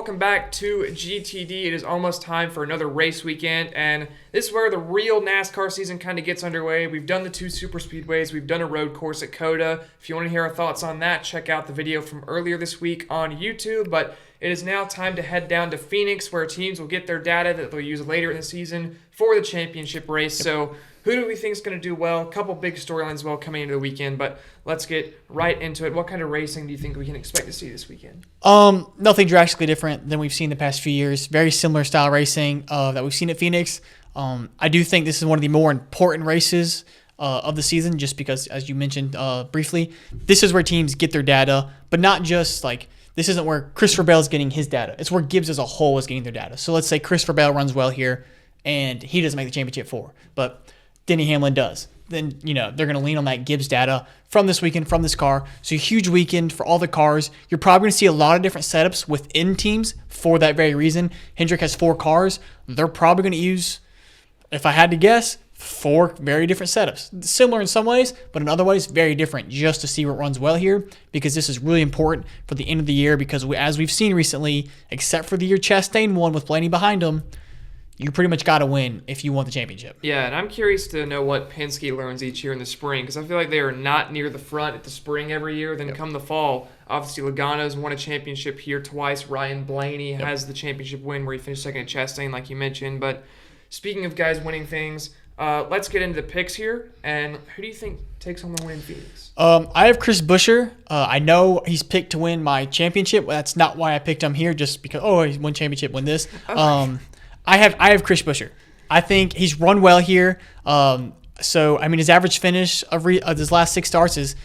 Welcome back to GTD. It is almost time for another race weekend, and this is where the real NASCAR season kind of gets underway. We've done the 2 super speedways. We've done a road course at COTA. If you want to hear our thoughts on that, check out the video from earlier this week on YouTube. But it is now time to head down to Phoenix, where teams will get their data that they'll use later in the season for the championship race. So who do we think is going to do well? A couple big storylines coming into the weekend, but let's get right into it. What kind of racing do you think we can expect to see this weekend? Nothing drastically different than we've seen the past few years. Very similar style racing that we've seen at Phoenix. I do think this is one of the more important races of the season, just because, as you mentioned briefly, this is where teams get their data, but not just like this isn't where Christopher Bell is getting his data. It's where Gibbs as a whole is getting their data. So let's say Christopher Bell runs well here, and he doesn't make the championship 4, but Denny Hamlin does. Then, they're going to lean on that Gibbs data from this weekend, from this car. So a huge weekend for all the cars. You're probably going to see a lot of different setups within teams for that very reason. Hendrick has 4 cars. They're probably going to use, if I had to guess, 4 very different setups. Similar in some ways, but in other ways, very different, just to see what runs well here, because this is really important for the end of the year, because as we've seen recently, except for the year Chastain won with Blaney behind him, you pretty much got to win if you want the championship. Yeah, and I'm curious to know what Penske learns each year in the spring, because I feel like they are not near the front at the spring every year. Then come the fall, obviously Logano's won a championship here twice. Ryan Blaney has the championship win where he finished second at Chastain, like you mentioned. But speaking of guys winning things, let's get into the picks here. And who do you think takes home the win in Phoenix? I have Chris Buescher. I know he's picked to win my championship. That's not why I picked him here, just because, he won championship, win this. Okay. I have Chris Buescher. I think he's run well here. So, his average finish of his last 6 starts is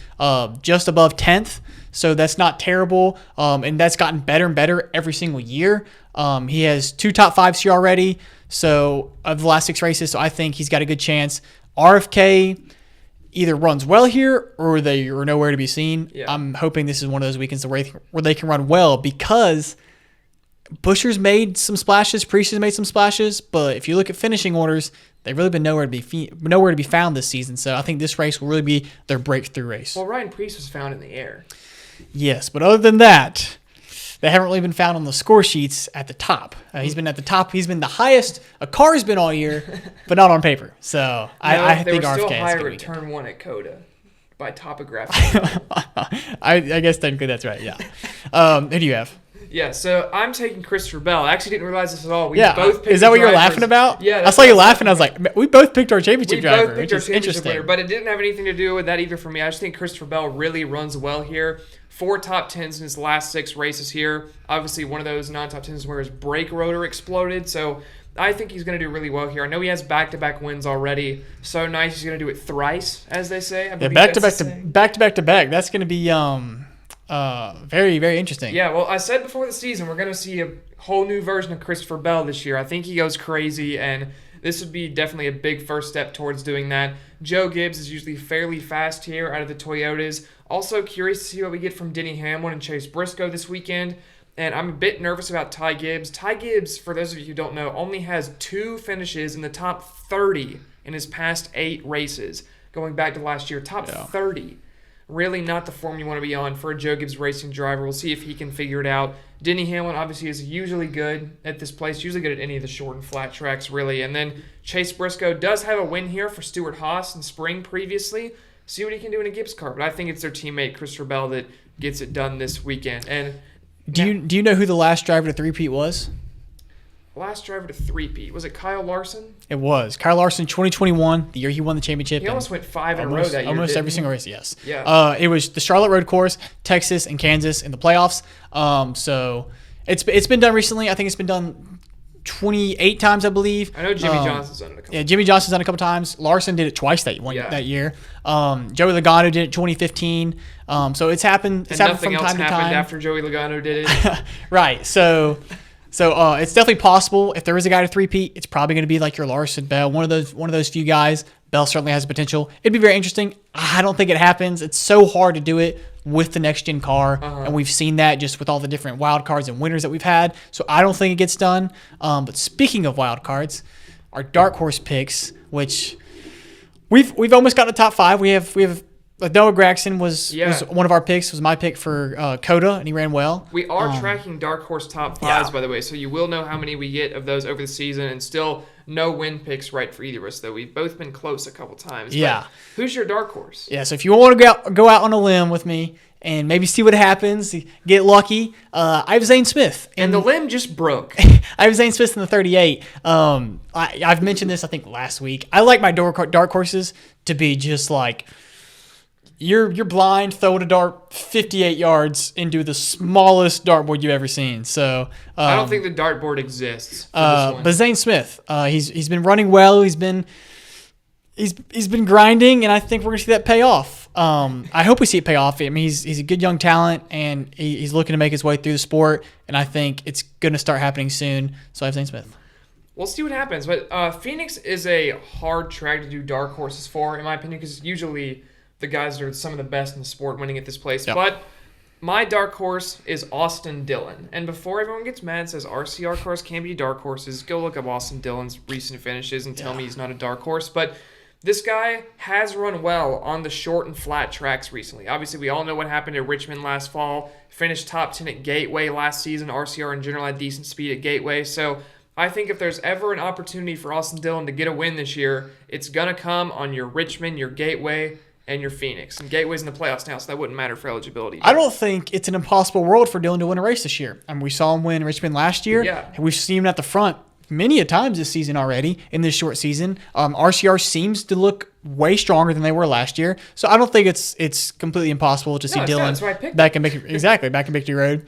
just above 10th. So that's not terrible. And that's gotten better and better every single year. He has 2 top 5s here already. So of the last 6 races, so I think he's got a good chance. RFK either runs well here or they are nowhere to be seen. Yeah. I'm hoping this is one of those weekends where they can run well, because Buescher's made some splashes, Priest has made some splashes, but if you look at finishing orders, they've really been nowhere to be found this season. So I think this race will really be their breakthrough race. Well, Ryan Priest was found in the air. Yes, but other than that, they haven't really been found on the score sheets at the top. He's been at the top. He's been the highest a car's been all year, but not on paper. So I think RFK is going to be good. They were still higher at turn 1 at COTA by topographic. I guess technically that's right, yeah. Who do you have? Yeah, so I'm taking Christopher Bell. I actually didn't realize this at all. Both picked. Is that what you're laughing about? Yeah. I saw you laughing. I was like, we both picked our championship driver. We both picked our championship winner, but it didn't have anything to do with that either for me. I just think Christopher Bell really runs well here. 4 top 10s in his last 6 races here. Obviously, one of those non-top 10s where his brake rotor exploded. So I think he's going to do really well here. I know he has back-to-back wins already. So nice. He's going to do it thrice, as they say. Back-to-back. That's going to be very, very interesting. Yeah, well, I said before the season we're going to see a whole new version of Christopher Bell this year. I think he goes crazy, and this would be definitely a big first step towards doing that. Joe Gibbs is usually fairly fast here out of the Toyotas. Also curious to see what we get from Denny Hamlin and Chase Briscoe this weekend. And I'm a bit nervous about Ty Gibbs. Ty Gibbs, for those of you who don't know, only has 2 finishes in the top 30 in his past 8 races, going back to last year. Top 30. Really not the form you want to be on for a Joe Gibbs racing driver. We'll see if he can figure it out. Denny Hamlin obviously is usually good at this place, usually good at any of the short and flat tracks, really. And then Chase Briscoe does have a win here for Stewart-Haas in spring previously. See what he can do in a Gibbs car. But I think it's their teammate, Christopher Bell, that gets it done this weekend. And Do you know who the last driver to 3-PEAT was? Last driver to 3-PEAT. Was it Kyle Larson? It was. Kyle Larson, 2021, the year he won the championship. He almost went 5 in a row that year. Almost every single race, yes. Yeah. It was the Charlotte Road Course, Texas, and Kansas in the playoffs. So it's been done recently. I think it's been done 28 times, I believe. I know Jimmy Johnson's done it a couple times. Yeah, Jimmy Johnson's done it a couple times. Larson did it twice that year. Joey Logano did it 2015. So it's happened. It's happened from time to time. Nothing else happened after Joey Logano did it. Right. So it's definitely possible. If there is a guy to 3-PEAT, it's probably going to be like your Larson, Bell, one of those few guys. Bell certainly has potential. It'd be very interesting. I don't think it happens. It's so hard to do it with the next-gen car, and we've seen that just with all the different wild cards and winners that we've had. So I don't think it gets done. But speaking of wild cards, our dark horse picks, which we've almost got the top 5. We have Noah Gragson was Yeah. one of our picks, was my pick for Coda, and he ran well. We are tracking dark horse top fives, Yeah. by the way, so you will know how many we get of those over the season, and still no win picks right for either of us, though we've both been close a couple times. Yeah. But who's your dark horse? Yeah, so if you want to go out on a limb with me and maybe see what happens, get lucky, I have Zane Smith. And the limb just broke. I have Zane Smith in the 38. I've mentioned this, I think, last week. I like my dark horses to be just like, you're blind, throw it a dart 58 yards into the smallest dartboard you've ever seen. So I don't think the dartboard exists for this one. but Zane Smith, he's been running well. He's been grinding, and I think we're gonna see that pay off. I hope we see it pay off. I mean, he's a good young talent, and he's looking to make his way through the sport, and I think it's gonna start happening soon. So I have Zane Smith. We'll see what happens. But Phoenix is a hard track to do dark horses for, in my opinion, because usually the guys that are some of the best in the sport winning at this place. Yep. But my dark horse is Austin Dillon. And before everyone gets mad and says RCR cars can be dark horses, go look up Austin Dillon's recent finishes and tell me he's not a dark horse. But this guy has run well on the short and flat tracks recently. Obviously, we all know what happened at Richmond last fall. Finished top 10 at Gateway last season. RCR in general had decent speed at Gateway. So I think if there's ever an opportunity for Austin Dillon to get a win this year, it's going to come on your Richmond, your Gateway, and your Phoenix. And Gateway's in the playoffs now, so that wouldn't matter for eligibility. I don't think it's an impossible world for Dillon to win a race this year. I mean, we saw him win Richmond last year. Yeah. We've seen him at the front many a times this season already in this short season. RCR seems to look way stronger than they were last year. So I don't think it's completely impossible to see it's Dillon not. That's why I picked back in Victory Road,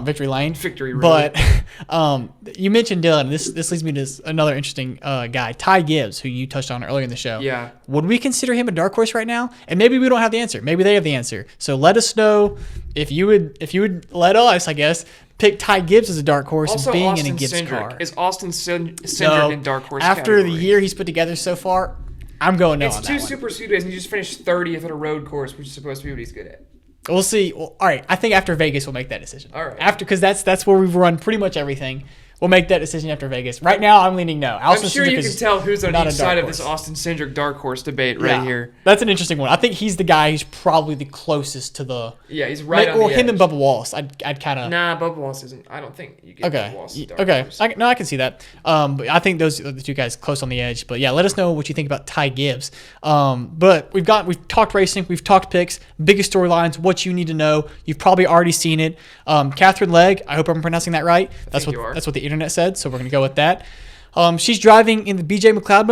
Victory Lane. Victory Road. But you mentioned Dillon. This leads me to another interesting guy, Ty Gibbs, who you touched on earlier in the show. Yeah. Would we consider him a dark horse right now? And maybe we don't have the answer. Maybe they have the answer. So let us know if you would let us, I guess, pick Ty Gibbs as a dark horse Also, being Austin in a Gibbs Cindric. car. Is Austin Cindric in dark horse After category? the year he's put together so far, I'm going no It's on two that one. super speedways, and he just finished 30th at a road course, which is supposed to be what he's good at. We'll see. Well, all right, I think after Vegas we'll make that decision. All right. Because that's where we've run pretty much everything. We'll make that decision after Vegas. Right now, I'm leaning no. I'm sure you can tell who's on not each a dark side of horse. this Austin Cindric dark horse debate right here. That's an interesting one. I think he's the guy who's probably the closest to the. Yeah, he's right on the him edge. and Bubba Wallace. I'd kind of. Nah, Bubba Wallace isn't. I don't think you get Bubba Wallace as dark Okay. horse. I can see that. But I think those are the two guys close on the edge. But yeah, let us know what you think about Ty Gibbs. But we've talked racing, we've talked picks, biggest storylines, what you need to know. You've probably already seen it. Catherine Legg, I hope I'm pronouncing that right. That's think you are. That's what the internet said. So we're gonna go with that. She's driving in the BJ McLeod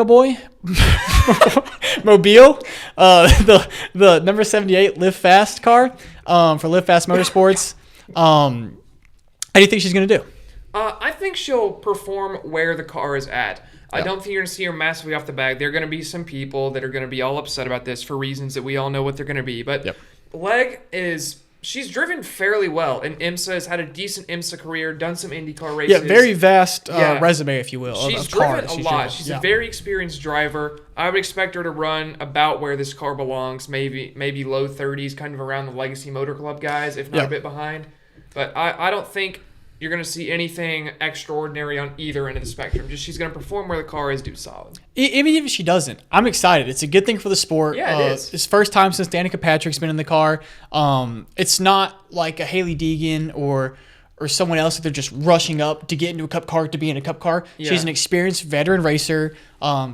mobile, the number 78 Live Fast car for Live Fast Motorsports. How do you think she's going to do? I think she'll perform where the car is at. I don't think you're going to see her massively off the bag. There are going to be some people that are going to be all upset about this for reasons that we all know what they're going to be. But Legg she's driven fairly well in IMSA, has had a decent IMSA career, done some IndyCar races. Yeah, very vast resume, if you will. She's of driven cars. a lot. She's a very experienced driver. I would expect her to run about where this car belongs, maybe low 30s, kind of around the Legacy Motor Club guys, if not a bit behind. But I don't think you're going to see anything extraordinary on either end of the spectrum. Just she's going to perform where the car is, do solid. Even if she doesn't, I'm excited. It's a good thing for the sport. Yeah, it is. It's first time since Danica Patrick's been in the car. It's not like a Haley Deegan or someone else that they're just rushing up to get into a cup car to be in a cup car. Yeah. She's an experienced veteran racer.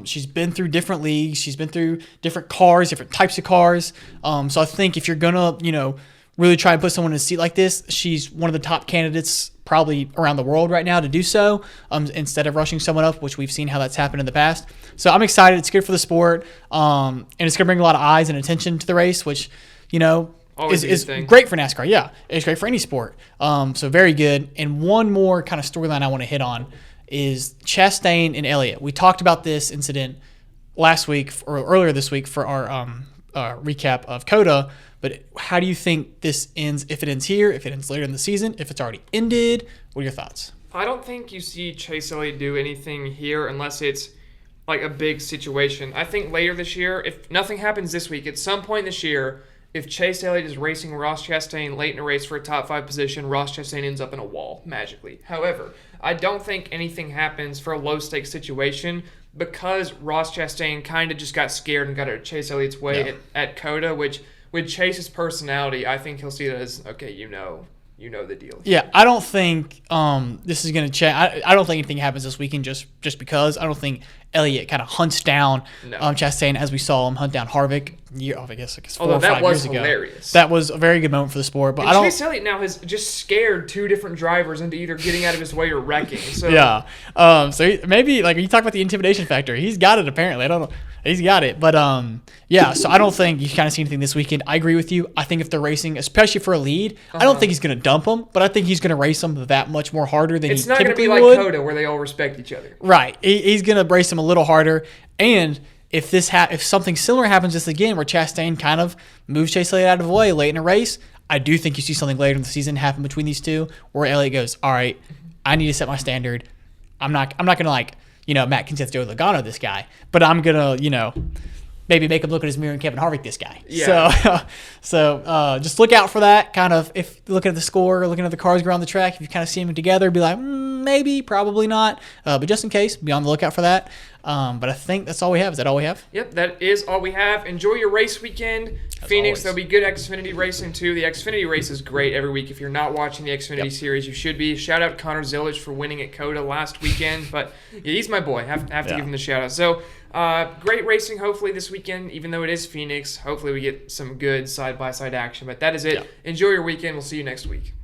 She's been through different leagues. She's been through different cars, different types of cars. So I think if you're going to, really try and put someone in a seat like this, she's one of the top candidates probably around the world right now to do so, instead of rushing someone up, which we've seen how that's happened in the past. So I'm excited. It's good for the sport, and it's going to bring a lot of eyes and attention to the race, which, is great for NASCAR. Yeah, it's great for any sport. So very good. And one more kind of storyline I want to hit on is Chastain and Elliott. We talked about this incident last week or earlier this week for our recap of COTA. But how do you think this ends, if it ends here, if it ends later in the season, if it's already ended? What are your thoughts? I don't think you see Chase Elliott do anything here unless it's like a big situation. I think later this year, if nothing happens this week, at some point this year, if Chase Elliott is racing Ross Chastain late in a race for a top 5 position, Ross Chastain ends up in a wall magically. However, I don't think anything happens for a low-stakes situation because Ross Chastain kind of just got scared and got out of Chase Elliott's way at COTA, which with Chase's personality, I think he'll see it as, okay, you know the deal. Yeah, I don't think this is going to change. I don't think anything happens this weekend just because. I don't think Elliott kind of hunts down Chastain as we saw him hunt down Harvick. I guess 4 or 5 years ago. Hilarious. That was a very good moment for the sport. But and Chase Elliott now has just scared 2 different drivers into either getting out of his way or wrecking. So yeah. Maybe like when you talk about the intimidation factor, he's got it apparently. I don't know. He's got it. But yeah, so I don't think you kind of see anything this weekend. I agree with you. I think if they're racing, especially for a lead, I don't think he's going to dump them, but I think he's going to race them that much more harder than he typically would. It's not going to be like Coda where they all respect each other. Right. He's going to race them a little harder. And if something similar happens this again where Chastain kind of moves Chase Elliott out of the way late in a race, I do think you see something later in the season happen between these two where Elliott goes, all right, I need to set my standard. I'm not going to like, Matt Kenseth, Joey Logano this guy, but I'm going to, maybe make him look at his mirror and Kevin Harvick this guy. Yeah. So just look out for that. Kind of if looking at the score, looking at the cars go around the track, if you kind of see them together, be like, maybe, probably not. But just in case, be on the lookout for that. But I think that's all we have. Is that all we have? Yep, that is all we have. Enjoy your race weekend. As Phoenix, always. There'll be good Xfinity racing too. The Xfinity race is great every week. If you're not watching the Xfinity series, you should be. Shout out Connor Zilic for winning at Coda last weekend. But yeah, he's my boy. Have to give him the shout out. So great racing hopefully this weekend, even though it is Phoenix. Hopefully we get some good side-by-side action. But that is it. Enjoy your weekend. We'll see you next week.